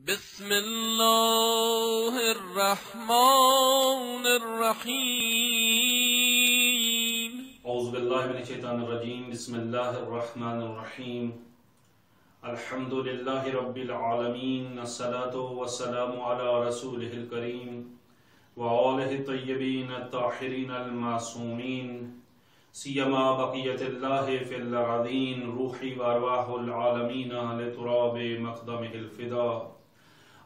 بسم الله الرحمن الرحيم اعوذ باللہ من الشیطان الرجیم بسم اللہ الرحمن الرحیم الحمد للہ رب العالمین الصلاة والسلام علی رسولہ الکریم وآلہ الطیبین الطاہرین المعصومین سیما بقیت اللہ فی الارضین روحی وارواح العالمین لتراب مقدمہ الفدا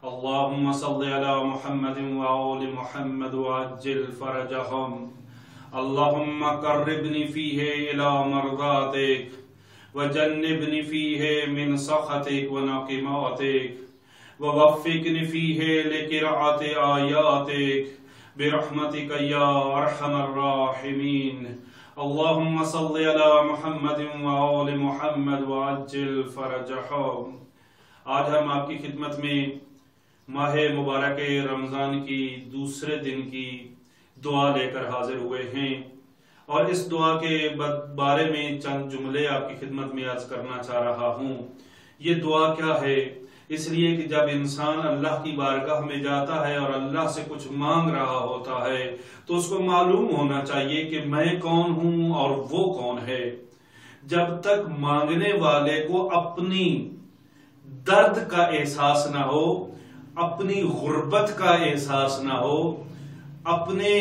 اللہم صل علی محمد وآل محمد وعجل فرجہم اللہم قربنی فیہ الى مرضاتک وجنبنی فیہ من سخطک ونقماتک ووفقنی فیہ لقراءۃ آیاتک برحمتک یا ارحم الراحمین اللہم صل علی محمد وآل محمد وعجل فرجہم۔ آج ہم آپ کی خدمت میں ماہ مبارک رمضان کی دوسرے دن کی دعا لے کر حاضر ہوئے ہیں، اور اس دعا کے بارے میں چند جملے آپ کی خدمت میں عرض کرنا چاہ رہا ہوں۔ یہ دعا کیا ہے؟ اس لیے کہ جب انسان اللہ کی بارگاہ میں جاتا ہے اور اللہ سے کچھ مانگ رہا ہوتا ہے تو اس کو معلوم ہونا چاہیے کہ میں کون ہوں اور وہ کون ہے۔ جب تک مانگنے والے کو اپنی درد کا احساس نہ ہو، اپنی غربت کا احساس نہ ہو، اپنے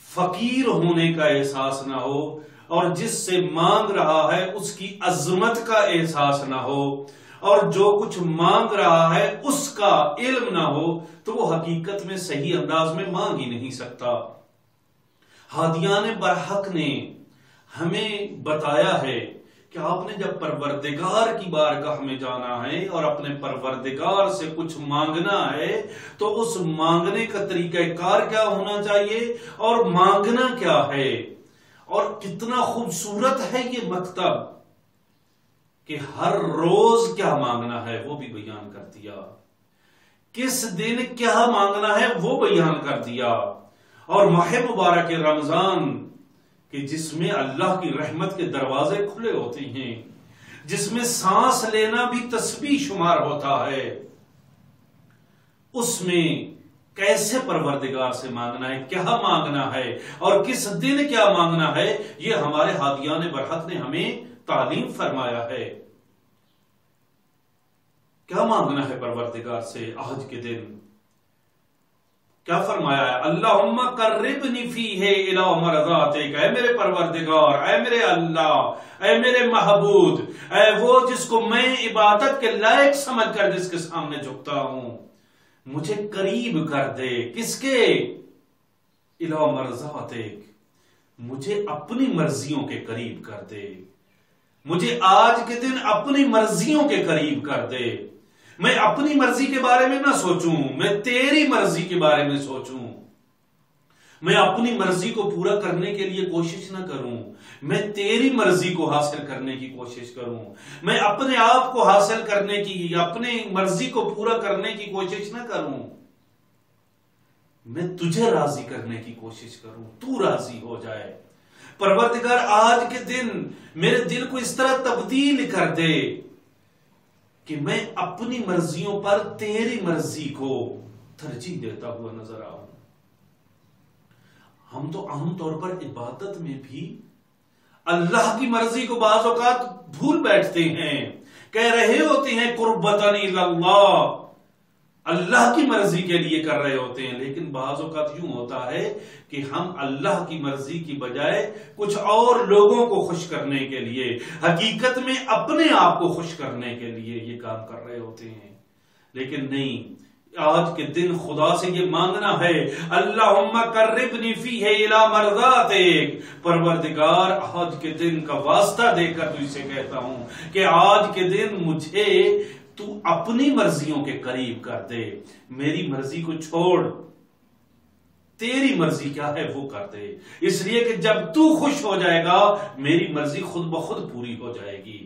فقیر ہونے کا احساس نہ ہو، اور جس سے مانگ رہا ہے اس کی عظمت کا احساس نہ ہو، اور جو کچھ مانگ رہا ہے اس کا علم نہ ہو، تو وہ حقیقت میں صحیح انداز میں مانگ ہی نہیں سکتا۔ ہادیان برحق نے ہمیں بتایا ہے کہ آپ نے جب پروردگار کی بارگاہ میں جانا ہے اور اپنے پروردگار سے کچھ مانگنا ہے تو اس مانگنے کا طریقہ کار کیا ہونا چاہیے اور مانگنا کیا ہے، اور کتنا خوبصورت ہے یہ مکتب کہ ہر روز کیا مانگنا ہے وہ بھی بیان کر دیا، کس دن کیا مانگنا ہے وہ بیان کر دیا، اور ماہ مبارک رمضان کہ جس میں اللہ کی رحمت کے دروازے کھلے ہوتے ہیں، جس میں سانس لینا بھی تسبیح شمار ہوتا ہے، اس میں کیسے پروردگار سے مانگنا ہے، کیا مانگنا ہے اور کس دن کیا مانگنا ہے، یہ ہمارے ہادیان برحق نے ہمیں تعلیم فرمایا ہے۔ کیا مانگنا ہے پروردگار سے آج کے دن؟ کیا فرمایا ہے؟ اللہم قربنی فیہ الی مرضاتک، اے میرے پروردگار، اے میرے اللہ، اے میرے محبوب، اے وہ جس کو میں عبادت کے لائق سمجھ کر جس کے سامنے جھکتا ہوں، مجھے قریب کر دے۔ کس کے؟ الی مرضاتک، مجھے اپنی مرضیوں کے قریب کر دے، مجھے آج کے دن اپنی مرضیوں کے قریب کر دے۔ میں اپنی مرضی کے بارے میں نہ سوچوں، میں تیری مرضی کے بارے میں سوچوں، میں اپنی مرضی کو پورا کرنے کے لیے کوشش نہ کروں، میں تیری مرضی کو حاصل کرنے کی کوشش کروں، میں اپنے آپ کو حاصل کرنے کی، اپنی مرضی کو پورا کرنے کی کوشش نہ کروں، میں تجھے راضی کرنے کی کوشش کروں، تو راضی ہو جائے۔ پروردگار آج کے دن میرے دل کو اس طرح تبدیل کر دے کہ میں اپنی مرضیوں پر تیری مرضی کو ترجیح دیتا ہوا نظر آؤں۔ ہم تو عام طور پر عبادت میں بھی اللہ کی مرضی کو بعض اوقات بھول بیٹھتے ہیں، کہہ رہے ہوتے ہیں قربتاً الی اللہ، اللہ کی مرضی کے لیے کر رہے ہوتے ہیں، لیکن بعض اوقات یوں ہوتا ہے کہ ہم اللہ کی مرضی کی بجائے کچھ اور لوگوں کو خوش کرنے کے لیے، حقیقت میں اپنے آپ کو خوش کرنے کے لیے یہ کام کر رہے ہوتے ہیں۔ لیکن نہیں، آج کے دن خدا سے یہ مانگنا ہے، اللہم قربنی فیہ الی مرضاتک، پروردگار آج کے دن کا واسطہ دے کر تجھ سے کہتا ہوں کہ آج کے دن مجھے تو اپنی مرضیوں کے قریب کر دے، میری مرضی کو چھوڑ، تیری مرضی کیا ہے وہ کر دے، اس لیے کہ جب تو خوش ہو جائے گا میری مرضی خود بخود پوری ہو جائے گی۔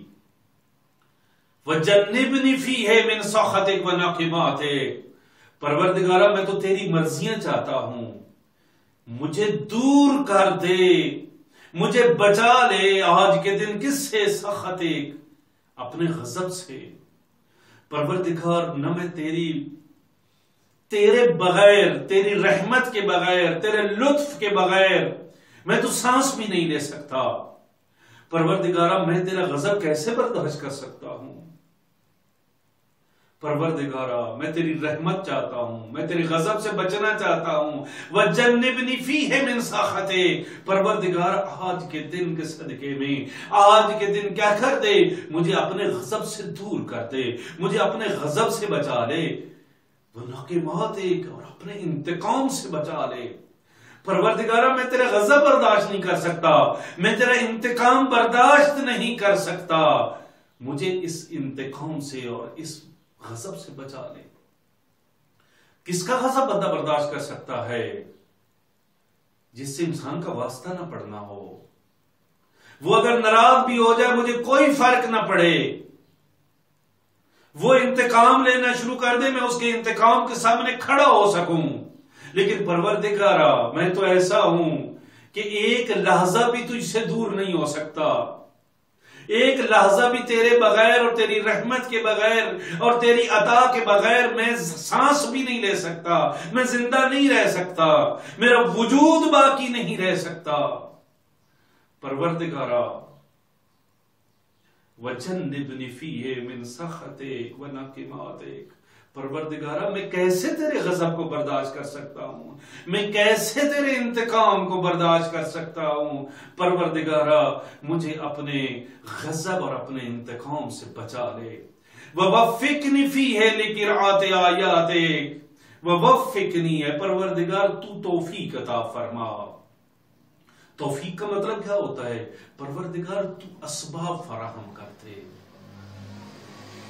وَجَنِّبْنِ فِيهِ مِن سَخَطِكَ وَنَقِمَاتِكَ، پروردگارہ میں تو تیری مرضیاں چاہتا ہوں، مجھے دور کر دے، مجھے بچا لے آج کے دن کس سے؟ سخطک، اپنے غضب سے۔ پروردگار نہ میں تیرے بغیر، تیری رحمت کے بغیر، تیرے لطف کے بغیر میں تو سانس بھی نہیں لے سکتا۔ پروردگارا میں تیرا غضب کیسے برداشت کر سکتا ہوں؟ پروردگارا میں تیری رحمت چاہتا ہوں، میں تیری غضب سے بچنا چاہتا ہوں۔ وَجَنِّبْنِي فِيهِ مِنْ سَخَطِكَ، پروردگار آج کے دن کے صدقے میں، آج کے دن کیا کر دے، مجھے اپنے غضب سے دور کر دے، مجھے اپنے غضب سے بچا لے، وَنَقِمَاتِكَ، اور اپنے انتقام سے بچا لے۔ پروردگارا میں تیرا غضب برداشت نہیں کر سکتا، میں تیرا انتقام برداشت نہیں کر سکتا، مجھے اس انتقام سے اور اس غضب سے بچا لے۔ کس کا غضب بندہ برداشت کر سکتا ہے؟ جس سے انسان کا واسطہ نہ پڑنا ہو۔ وہ اگر ناراض بھی ہو جائے مجھے کوئی فرق نہ پڑے، وہ انتقام لینا شروع کر دے، میں اس کے انتقام کے سامنے کھڑا ہو سکوں۔ لیکن پروردگارا میں تو ایسا ہوں کہ ایک لحظہ بھی تجھ سے دور نہیں ہو سکتا، ایک لحظہ بھی تیرے بغیر اور تیری رحمت کے بغیر اور تیری عطا کے بغیر میں سانس بھی نہیں لے سکتا، میں زندہ نہیں رہ سکتا، میرا وجود باقی نہیں رہ سکتا۔ پروردگارا وَجَنِّبْنِي فِيهِ مِنْ سَخَطِكَ وَنَقِمَاتِكَ، پروردگارا میں کیسے تیرے غضب کو برداشت کر سکتا ہوں، میں کیسے تیرے انتقام کو برداشت کر سکتا ہوں۔ پروردگارا مجھے اپنے غضب اور اپنے انتقام سے بچا لے۔ وَوَفِّقْنِي فِيهِ لِقِرْآتِ آیَاتِكَ، وَوَفِّقْنِی ہے پروردگار تو توفیق عطا فرما۔ توفیق کا مطلب کیا ہوتا ہے؟ پروردگار تو اسباب فراہم کرتے،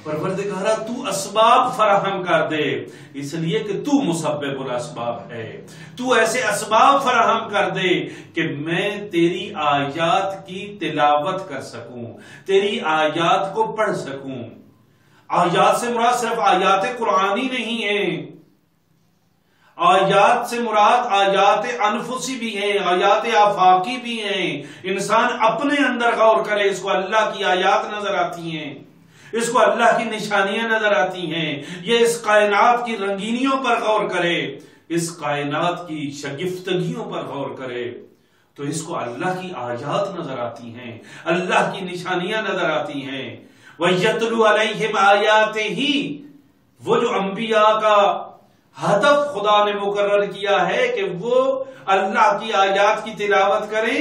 پروردگارا تو اسباب فراہم کر دے، اس لیے کہ تو مسبب الاسباب ہے۔ تو ایسے اسباب فراہم کر دے کہ میں تیری آیات کی تلاوت کر سکوں، تیری آیات کو پڑھ سکوں۔ آیات سے مراد صرف آیات قرآنی نہیں ہیں، آیات سے مراد آیات انفسی بھی ہیں، آیات آفاقی بھی ہیں۔ انسان اپنے اندر غور کرے، اس کو اللہ کی آیات نظر آتی ہیں، اس کو اللہ کی نشانیاں نظر آتی ہیں، یہ اس کائنات کی رنگینیوں پر غور کرے، اس کائنات کی شگفتگیوں پر غور کرے تو اس کو اللہ کی آیات نظر آتی ہیں، اللہ کی نشانیاں نظر آتی ہیں۔ وَيَتْلُو عَلَيْهِمْ آیَاتِهِ، وہ جو انبیاء کا ہدف خدا نے مقرر کیا ہے کہ وہ اللہ کی آیات کی تلاوت کریں،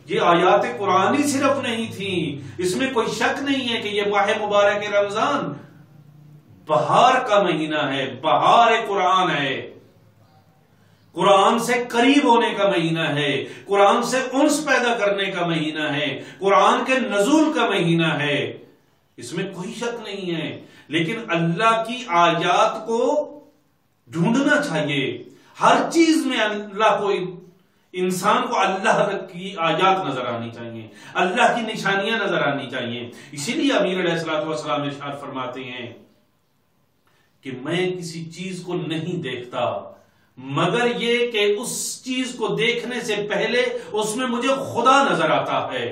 یہ آیات قرآنی صرف نہیں تھی، اس میں کوئی شک نہیں ہے کہ یہ ماہ مبارک رمضان بہار کا مہینہ ہے، بہار قرآن ہے، قرآن سے قریب ہونے کا مہینہ ہے، قرآن سے انس پیدا کرنے کا مہینہ ہے، قرآن کے نزول کا مہینہ ہے، اس میں کوئی شک نہیں ہے۔ لیکن اللہ کی آیات کو ڈھونڈنا چاہیے، ہر چیز میں اللہ کو، انسان کو اللہ کی آیات نظر آنی چاہیے، اللہ کی نشانیاں نظر آنی چاہیے۔ اسی لیے امیر علیہ السلام ارشاد فرماتے ہیں کہ میں کسی چیز کو نہیں دیکھتا مگر یہ کہ اس چیز کو دیکھنے سے پہلے اس میں مجھے خدا نظر آتا ہے،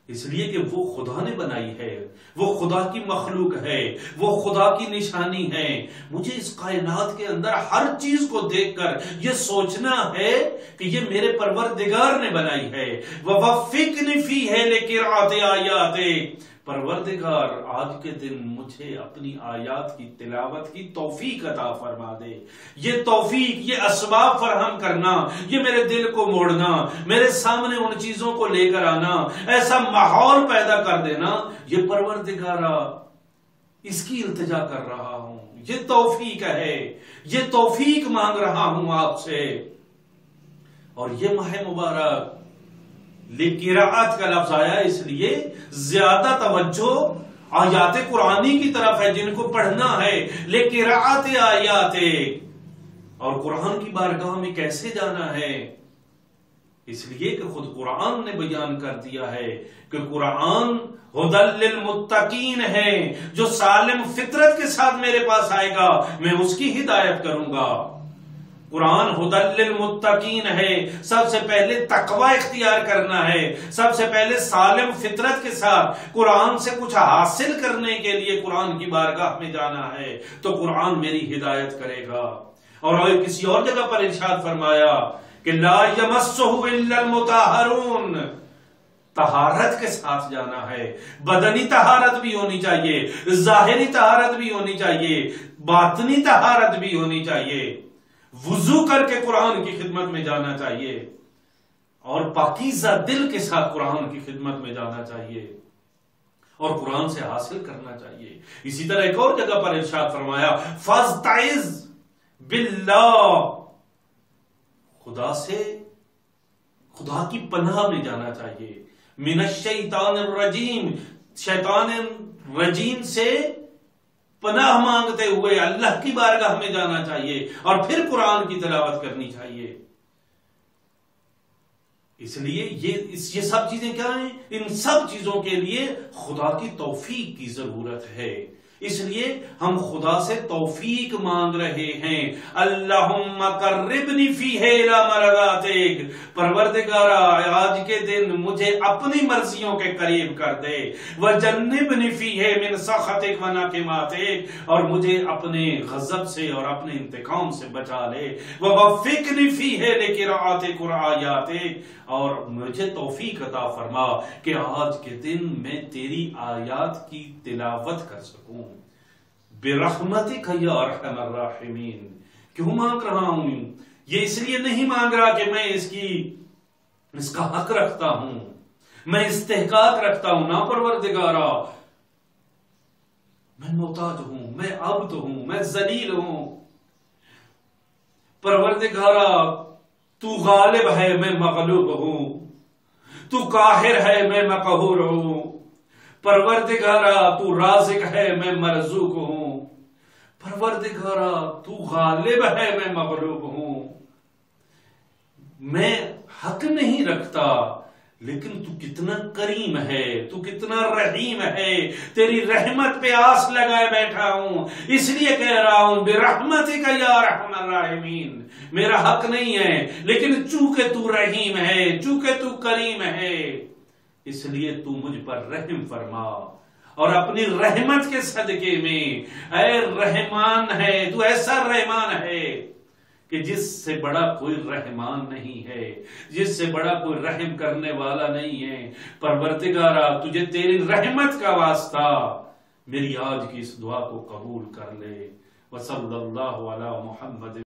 اس لیے کہ وہ خدا نے بنائی ہے، وہ خدا کی مخلوق ہے، وہ خدا کی نشانی ہے۔ مجھے اس کائنات کے اندر ہر چیز کو دیکھ کر یہ سوچنا ہے کہ یہ میرے پروردگار نے بنائی ہے۔ وَوَفِّقْنِي فِيهِ لِقِرْآتِ آیَاتِكَ، پروردگار آج کے دن مجھے اپنی آیات کی تلاوت کی توفیق عطا فرما دے۔ یہ توفیق، یہ اسباب فراہم کرنا، یہ میرے دل کو موڑنا، میرے سامنے ان چیزوں کو لے کر آنا، ایسا ماحول پیدا کر دینا، یہ پروردگارا اس کی التجا کر رہا ہوں، یہ توفیق ہے، یہ توفیق مانگ رہا ہوں آپ سے۔ اور یہ ماہ مبارک لقراءت کا لفظ آیا اس لیے زیادہ توجہ آیات قرآنی کی طرف ہے جن کو پڑھنا ہے، لقراءت آیات، اور قرآن کی بارگاہ میں کیسے جانا ہے؟ اس لیے کہ خود قرآن نے بیان کر دیا ہے کہ قرآن ہدی للمتقین ہے، جو سالم فطرت کے ساتھ میرے پاس آئے گا میں اس کی ہدایت کروں گا۔ قرآن ہدی للمتقین ہے، سب سے پہلے تقوی اختیار کرنا ہے، سب سے پہلے سالم فطرت کے ساتھ قرآن سے کچھ حاصل کرنے کے لیے قرآن کی بارگاہ میں جانا ہے تو قرآن میری ہدایت کرے گا۔ اور کسی اور جگہ پر ارشاد فرمایا کہ لا یمسہ الا المطہرون، طہارت کے ساتھ جانا ہے، بدنی طہارت بھی ہونی چاہیے، ظاہری طہارت بھی ہونی چاہیے، باطنی طہارت بھی ہونی چاہیے، وضو کر کے قرآن کی خدمت میں جانا چاہیے، اور پاکیزہ دل کے ساتھ قرآن کی خدمت میں جانا چاہیے اور قرآن سے حاصل کرنا چاہیے۔ اسی طرح ایک اور جگہ پر ارشاد فرمایا فاستعذ باللہ، خدا سے، خدا کی پناہ میں جانا چاہیے، من الشیطان الرجیم، شیطان رجیم سے پناہ مانگتے ہوئے اللہ کی بارگاہ میں جانا چاہیے اور پھر قرآن کی تلاوت کرنی چاہیے۔ اس لیے یہ سب چیزیں کیا ہیں؟ ان سب چیزوں کے لیے خدا کی توفیق کی ضرورت ہے۔ اس لیے ہم خدا سے توفیق مانگ رہے ہیں، اللہم قربنی فیہ الی مرضاتک، پروردگارا آج کے دن مجھے اپنی مرضیوں کے قریب کر دے، وجنبنی فیہ من سخطک ونقماتک، اور مجھے اپنے غضب سے اور اپنے انتقام سے بچا لے، ووفقنی فیہ لقراءۃ آیاتک، اور مجھے توفیق عطا فرما کہ آج کے دن میں تیری آیات کی تلاوت کر سکوں۔ برحمتک یا ارحم الراحمین، کیوں مانگ رہا ہوں؟ یہ اس لیے نہیں مانگ رہا کہ میں اس کا حق رکھتا ہوں، میں استحقاق رکھتا ہوں، نا پروردگارا، میں محتاج ہوں، میں عبد ہوں، میں ذلیل ہوں، پروردگارا تو غالب ہے، میں مغلوب ہوں، تو قاہر ہے، میں مقہور ہوں، پروردگارا تو رازق ہے، میں مرزوق ہوں، پروردگارا تو غالب ہے، میں مغلوب ہوں، میں حق نہیں رکھتا، لیکن تو کتنا کریم ہے، تو کتنا رحیم ہے، تیری رحمت پہ آس لگائے بیٹھا ہوں، اس لیے کہہ رہا ہوں برحمتک یا ارحم الراحمین، میرا حق نہیں ہے، لیکن چونکہ تو رحیم ہے، چونکہ تو کریم ہے، اس لیے تو مجھ پر رحم فرما، اور اپنی رحمت کے صدقے میں، اے رحمان ہے، تو ایسا رحمان ہے کہ جس سے بڑا کوئی رحمان نہیں ہے، جس سے بڑا کوئی رحم کرنے والا نہیں ہے، پروردگارا تجھے تیری رحمت کا واسطہ میری آج کی اس دعا کو قبول کر لے۔ وصلی اللہ علی محمد